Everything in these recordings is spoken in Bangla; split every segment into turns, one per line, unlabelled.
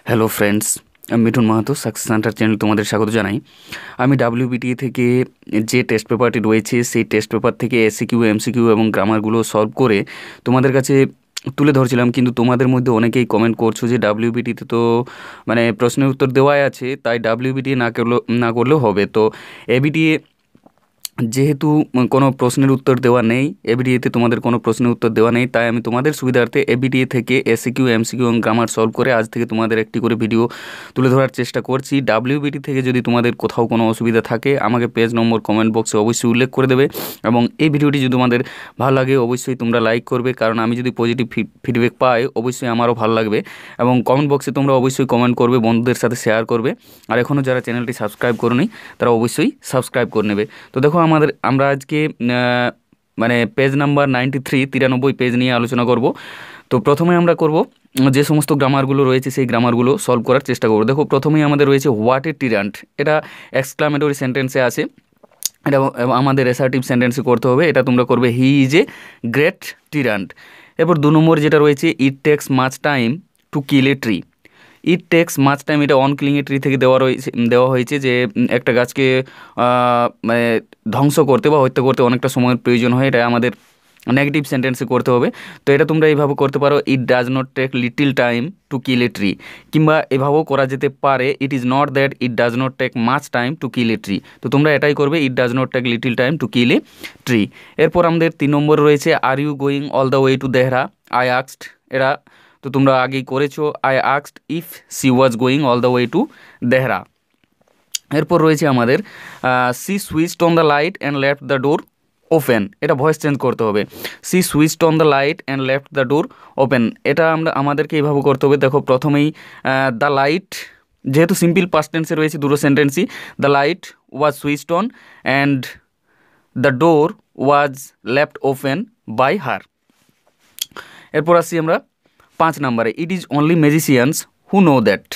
হ্যালো ফ্রেন্ডস, আমি Mithun Mahato success centre channel তোমাদের স্বাগত জানাই। আমি WBTA থেকে যে টেস্ট পেপারটি রয়েছে সেই টেস্ট পেপার থেকে SCQ, MCQ এবং গ্রামারগুলো সলভ করে তোমাদের কাছে তুলে ধরছিলাম, কিন্তু তোমাদের মধ্যে অনেকেই কমেন্ট করছো যে WBTতে তো মানে প্রশ্নের উত্তর দেওয়াই আছে, তাই WBTA না করলেও হবে। তো ABTA যেহেতু কোনো প্রশ্নের উত্তর দেওয়া নেই, এবিটিএতে তোমাদের কোনো প্রশ্নের উত্তর দেওয়া নেই, তাই আমি তোমাদের সুবিধার্থে এবিটিএ থেকে SCQ, MCQ এবং গ্রামার সলভ করে আজ থেকে তোমাদের একটি করে ভিডিও তুলে ধরার চেষ্টা করছি। WBT থেকে যদি তোমাদের কোথাও কোনো অসুবিধা থাকে আমাকে পেজ নম্বর কমেন্ট বক্সে অবশ্যই উল্লেখ করে দেবে, এবং এই ভিডিওটি যদি তোমাদের ভালো লাগে অবশ্যই তোমরা লাইক করবে, কারণ আমি যদি পজিটিভ ফিডব্যাক পাই অবশ্যই আমারও ভালো লাগবে। এবং কমেন্ট বক্সে তোমরা অবশ্যই কমেন্ট করবে, বন্ধুদের সাথে শেয়ার করবে, আর এখনও যারা চ্যানেলটি সাবস্ক্রাইব করোনি তারা অবশ্যই সাবস্ক্রাইব করে নেবে। তো দেখো আমরা আজকে মানে পেজ নাম্বার 93 পেজ নিয়ে আলোচনা করব। তো প্রথমে আমরা করব যে সমস্ত গ্রামারগুলো রয়েছে সেই গ্রামারগুলো সলভ করার চেষ্টা করব। দেখো প্রথমেই আমাদের রয়েছে হোয়াট এ টিরান্ট, এটা এক্সক্লামেটরি সেন্টেন্সে আছে, এটা আমাদের অ্যাসার্টিভ সেন্টেন্সে করতে হবে। এটা তোমরা করবে হি ইজ এ গ্রেট টিরান্ট। এরপর 2 নম্বর যেটা রয়েছে it takes much time to kill a tree. It takes much time, এটা অন কিলিং এ ট্রি থেকে দেওয়া হয়েছে যে একটা গাছকে মানে ধ্বংস করতে বা হত্যা করতে অনেকটা সময়ের প্রয়োজন হয়, এটা আমাদের নেগেটিভ সেন্টেন্সে করতে হবে। তো এটা তোমরা এইভাবে করতে পারো, it does not take little time to kill a tree, কিংবা এভাবেও করা যেতে পারে it is not that it does not take much time to kill a tree. তো তোমরা এটাই করবে, it does not take little time to kill a tree. এরপর আমাদের 3 নম্বর রয়েছে are you going all the way to Dehra, I asked, এরা তো তোমরা আগেই করেছো, I asked if C was going all the way to Dehra. এরপর রয়েছে আমাদের she switched on the light and left the door open, এটা ভয়েস চেঞ্জ করতে হবে, she switched on the light and left the door open. এটা আমাদেরকে এইভাবে করতে হবে। দেখো প্রথমেই দ্য লাইট, যেহেতু সিম্পল পাস্ট টেন্সে রয়েছে দুটো সেন্টেন্সই, the light was switched on and the door was left open by her. এরপর আসছি আমরা 5 নম্বরে, it is only magicians who know that,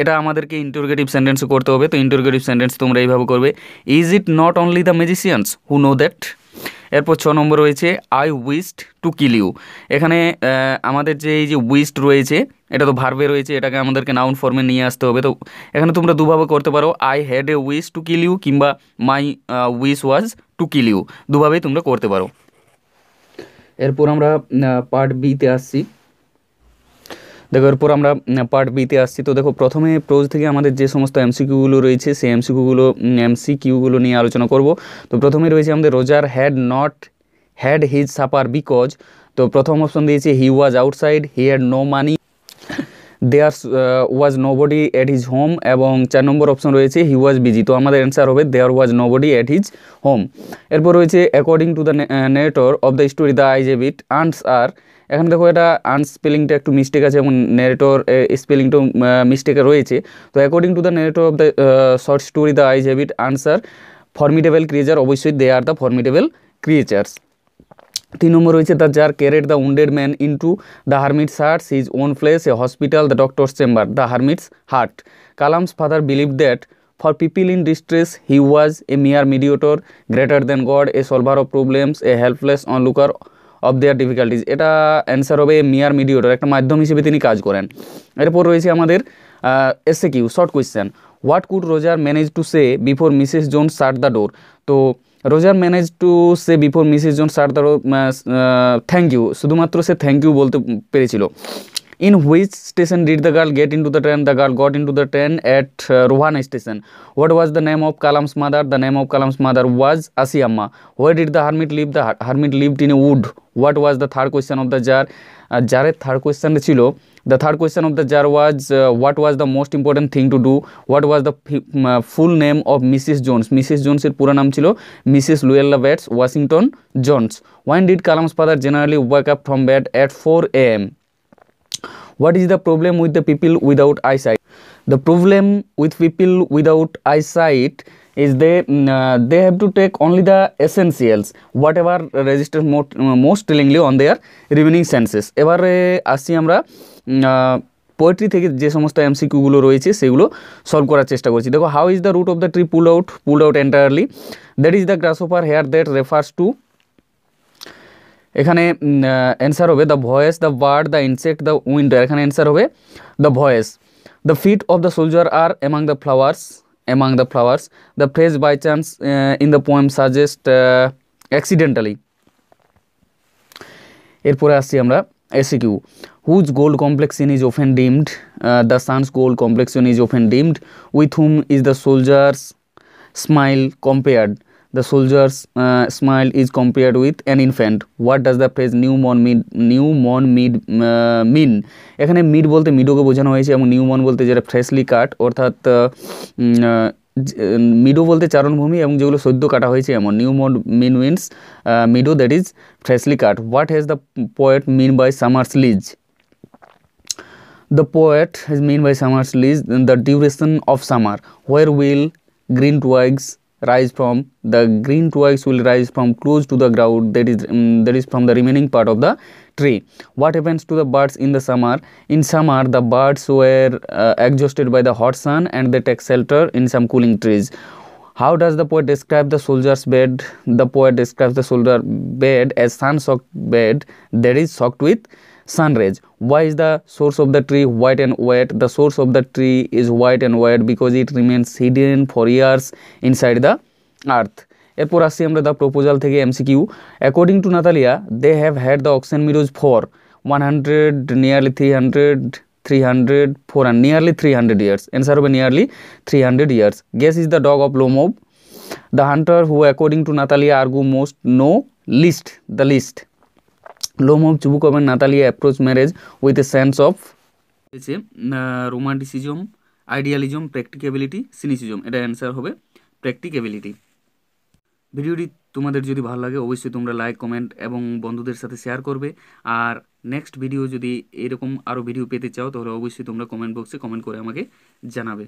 এটা আমাদেরকে ইন্টারোগেটিভ সেন্টেন্সে করতে হবে। তো ইন্টারোগেটিভ সেন্টেন্স তোমরা এইভাবে করবে, is it not only the magicians who know that. এরপর 6 নম্বর রয়েছে I wished to kill you. এখানে আমাদের যে এই যে উইশড রয়েছে এটা তো ভার্বে রয়েছে, এটাকে আমাদেরকে নাউন ফর্মে নিয়ে আসতে হবে। তো এখানে তোমরা দুভাবে করতে পারো, I had a wish to kill you, কিংবা my wish was to kill you, দুভাবেই তোমরা করতে পারো। এরপর আমরা পার্ট বিতে আসছি। দেখো এরপর আমরা পার্ট বিতে আসছি। তো দেখো প্রথমে প্রোজ থেকে আমাদের যে সমস্ত MCQগুলো রয়েছে সেই MCQগুলো নিয়ে আলোচনা করব। তো প্রথমে রয়েছে আমাদের Roger had not had his supper because, তো প্রথম অপশন দিয়েছে he was outside, he had no money, there was nobody at his home, এবং 4 নম্বর অপশন রয়েছে হি ওয়াজ বিজি। তো আমাদের অ্যান্সার হবে there was nobody at his home. এরপর রয়েছে according to the narrator of the story the eyes have it ants are, এখানে দেখো এটা আন্টস স্পেলিংটা একটু মিস্টেক আছে এবং নেরেটর স্পেলিংটাও মিস্টেকে রয়েছে। তো according to the narrator of the short story the eyes have it ants are formidable creature, অবশ্যই they are the formidable creatures. 3 নম্বর রয়েছে the tsar carried the wounded man into the hermit's hut, his own place a hospital, the doctor's chamber, the hermit's hut. Kalam's father believe that for people in distress he was a mere mediator, greater than God, a solver of problems, A helpless onlooker of their difficulties. এটা অ্যান্সার হবে মিয়ার মিডিয়েটর, একটা মাধ্যম হিসেবে তিনি কাজ করেন। এরপর রয়েছে আমাদের SCQ short question, what could Roger manage to say before Mrs Jones shut the door. তো Roger manage to say before Mrs Jones shut the door, thank you, শুধুমাত্র সে থ্যাংক ইউ বলতে পেরেছিল। In which station did the girl get into the train, the girl got into the train at Rohana station. What was the name of Kalam's mother, the name of Kalam's mother was Ashiamma. Where did the hermit live, the hermit lived in a wood. What was the third question of the tsar, জারের থার্ড কোয়েশ্চেনটা ছিল the third question of the tsar was what was the most important thing to do. What was the full name of Mrs Jones, Mrs জোন্সের পুরো নাম ছিল Mrs Luella Bates Washington Jones. When did Kalam's father generally wake up from bed at 4 AM? What is the problem with the people without eyesight? The problem with people without eyesight is they have to take only the essentials, whatever registers most tellingly on their remaining senses. এবারে আসছি আমরা পোয়েট্রি থেকে যে সমস্ত MCQগুলো রয়েছে সেগুলো সলভ করার চেষ্টা করছি। দেখো how is the root of the tree pulled out entirely, that is the grasshopper here that refers to এখানে অ্যান্সার হবে the voice, the bird, the insect, the winter. এখানে অ্যান্সার হবে the voice. The feet of the soldier are among the flowers, among the flowers. The phrase by chance in the poem suggest accidentally. এরপরে আসছি আমরা SCQ. Whose gold complexion is often dimmed, the Sans gold complexion is often dimmed, with whom is the soldier's smile compared, the soldier's smile is compared with an infant. What does the phrase new moon mean? এখানে মিড বলতে মিডোকে বোঝানো হয়েছে এবং নিউ মন বলতে যেটা ফ্রেশলি কাট, অর্থাৎ মিডো বলতে চারণভূমি এবং যেগুলো সদ্য কাটা হয়েছে এমন। New mown means meadow that is freshly cut. What has the poet mean by summer's lease? The poet has mean by summer's lease the duration of summer. Where will green twigs rise from? The green twigs will rise from close to the ground, that is from the remaining part of the tree. What happens to the birds in the summer? In summer the birds were exhausted by the hot sun and they take shelter in some cooling trees. How does the poet describe the soldier's bed? The poet describes the soldier bed as sun-soaked bed that is soaked with sun rays. Why is the source of the tree white and wet? The source of the tree is white and wet because it remains hidden for years inside the earth. এরপর আসছি আমরা দ্য প্রপোজাল থেকে MCQ. According to Natalia they have had the oxen meadows for 100, nearly 300, 300, 400, nearly 300 years. Answer হবে nearly 300 years. Guess is the dog of Lomov, the hunter who according to Natalia argue most know least, the least. Lomov, Chubukov and Natalia approach marriage with a sense of romanticism, idealism, practicability, cynicism. এটা অ্যান্সার হবে প্র্যাকটিক্যাবিলিটি। ভিডিওটি তোমাদের যদি ভালো লাগে অবশ্যই তোমরা লাইক, কমেন্ট এবং বন্ধুদের সাথে শেয়ার করবে। আর নেক্সট ভিডিও যদি এরকম আরও ভিডিও পেতে চাও তাহলে অবশ্যই তোমরা কমেন্ট বক্সে কমেন্ট করে আমাকে জানাবে।